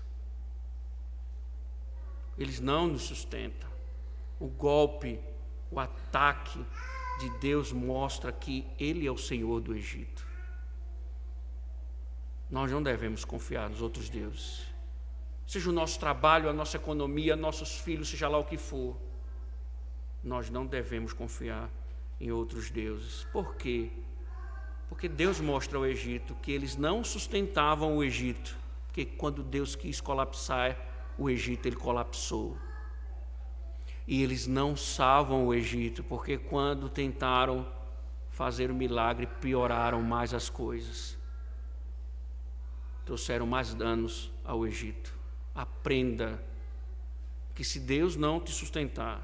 Eles não nos sustentam. O golpe, o ataque de Deus mostra que Ele é o Senhor do Egito. Nós não devemos confiar nos outros deuses. Seja o nosso trabalho, a nossa economia, nossos filhos, seja lá o que for. Nós não devemos confiar em outros deuses. Por quê? Porque Deus mostra ao Egito que eles não sustentavam o Egito. Porque quando Deus quis colapsar o Egito, Ele colapsou. E eles não salvam o Egito, porque quando tentaram fazer o milagre, pioraram mais as coisas. Trouxeram mais danos ao Egito. Aprenda que se Deus não te sustentar,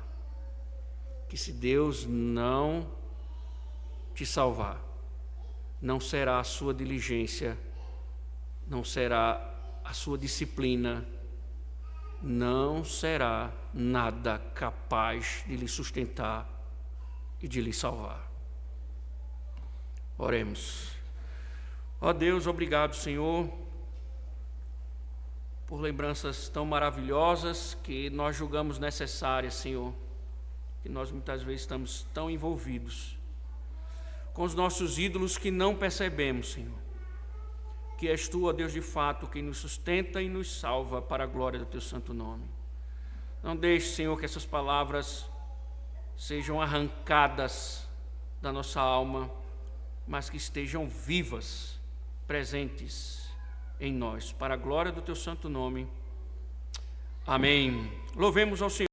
que se Deus não te salvar, não será a sua diligência, não será a sua disciplina, não será nada capaz de lhe sustentar e de lhe salvar. Oremos. Ó Deus, obrigado, Senhor, por lembranças tão maravilhosas que nós julgamos necessárias, Senhor, que nós muitas vezes estamos tão envolvidos com os nossos ídolos que não percebemos, Senhor, que és Tu, ó Deus, de fato, quem nos sustenta e nos salva para a glória do Teu santo nome. Não deixe, Senhor, que essas palavras sejam arrancadas da nossa alma, mas que estejam vivas, presentes em nós, para a glória do Teu santo nome. Amém. Louvemos ao Senhor.